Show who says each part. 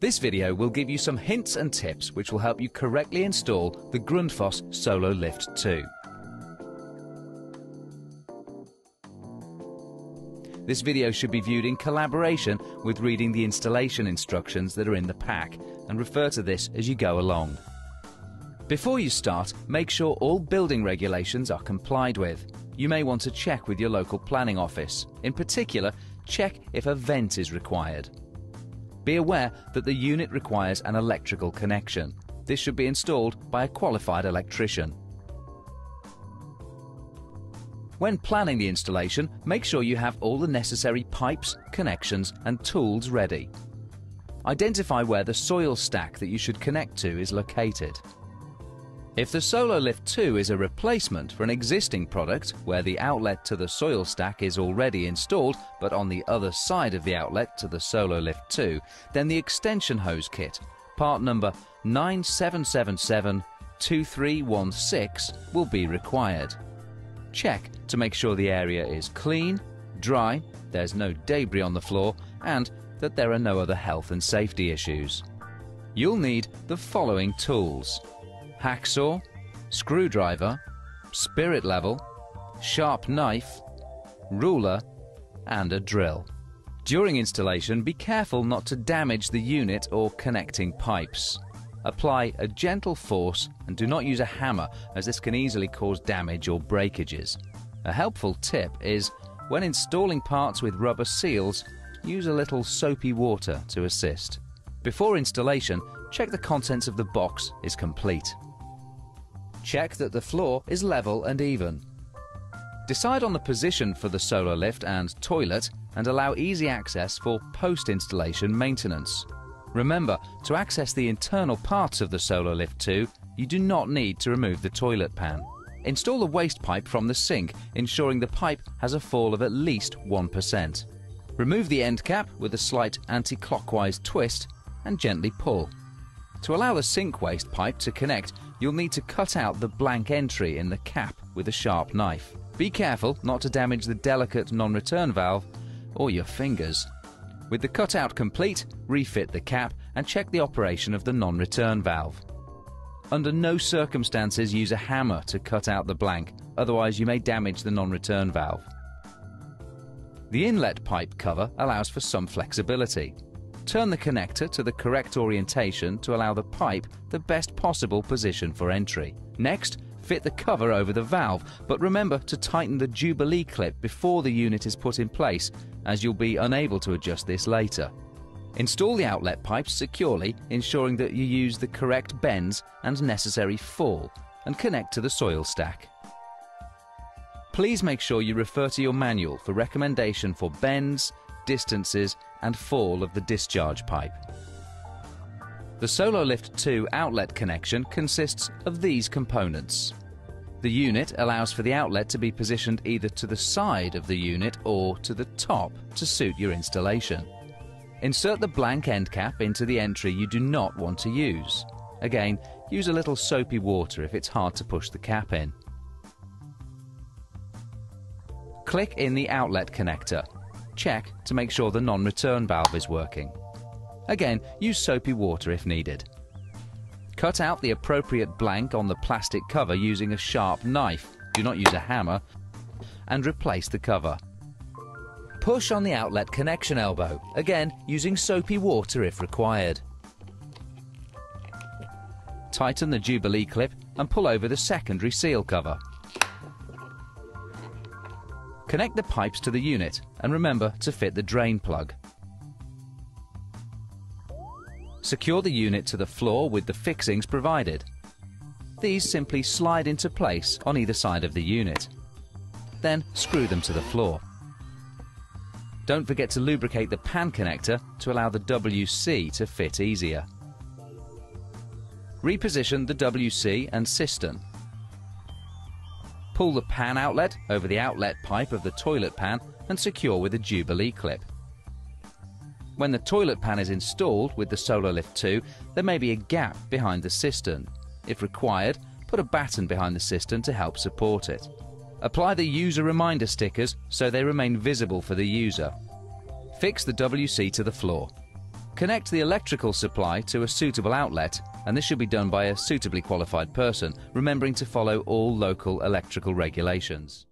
Speaker 1: This video will give you some hints and tips which will help you correctly install the Grundfos Sololift2. This video should be viewed in collaboration with reading the installation instructions that are in the pack, and refer to this as you go along. Before you start, make sure all building regulations are complied with. You may want to check with your local planning office. In particular, check if a vent is required. Be aware that the unit requires an electrical connection. This should be installed by a qualified electrician. When planning the installation, make sure you have all the necessary pipes, connections and tools ready. Identify where the soil stack that you should connect to is located. If the Sololift2 is a replacement for an existing product where the outlet to the soil stack is already installed but on the other side of the outlet to the Sololift2, then the extension hose kit, part number 97772316, will be required. Check to make sure the area is clean, dry, there's no debris on the floor, and that there are no other health and safety issues. You'll need the following tools: hacksaw, screwdriver, spirit level, sharp knife, ruler and a drill. During installation, be careful not to damage the unit or connecting pipes. Apply a gentle force and do not use a hammer, as this can easily cause damage or breakages. A helpful tip is, when installing parts with rubber seals, use a little soapy water to assist. Before installation, check the contents of the box is complete. Check that the floor is level and even. Decide on the position for the Sololift and toilet and allow easy access for post-installation maintenance. Remember, to access the internal parts of the Sololift2, you do not need to remove the toilet pan. Install the waste pipe from the sink, ensuring the pipe has a fall of at least 1%. Remove the end cap with a slight anti-clockwise twist and gently pull. To allow the sink waste pipe to connect, you'll need to cut out the blank entry in the cap with a sharp knife. Be careful not to damage the delicate non-return valve or your fingers. With the cutout complete, refit the cap and check the operation of the non-return valve. Under no circumstances use a hammer to cut out the blank, otherwise you may damage the non-return valve. The inlet pipe cover allows for some flexibility. Turn the connector to the correct orientation to allow the pipe the best possible position for entry. Next, fit the cover over the valve, but remember to tighten the Jubilee clip before the unit is put in place, as you'll be unable to adjust this later. Install the outlet pipes securely, ensuring that you use the correct bends and necessary fall, and connect to the soil stack. Please make sure you refer to your manual for recommendation for bends, distances and fall of the discharge pipe. The Sololift2 outlet connection consists of these components. The unit allows for the outlet to be positioned either to the side of the unit or to the top to suit your installation. Insert the blank end cap into the entry you do not want to use. Again, use a little soapy water if it's hard to push the cap in. Click in the outlet connector. Check to make sure the non-return valve is working. Again, use soapy water if needed. Cut out the appropriate blank on the plastic cover using a sharp knife, do not use a hammer, and replace the cover. Push on the outlet connection elbow, again using soapy water if required. Tighten the Jubilee clip and pull over the secondary seal cover. Connect the pipes to the unit and remember to fit the drain plug. Secure the unit to the floor with the fixings provided. These simply slide into place on either side of the unit. Then screw them to the floor. Don't forget to lubricate the pan connector to allow the WC to fit easier. Reposition the WC and cistern. Pull the pan outlet over the outlet pipe of the toilet pan and secure with a Jubilee clip. When the toilet pan is installed with the Sololift2, there may be a gap behind the cistern. If required, put a batten behind the cistern to help support it. Apply the user reminder stickers so they remain visible for the user. Fix the WC to the floor. Connect the electrical supply to a suitable outlet, and this should be done by a suitably qualified person, remembering to follow all local electrical regulations.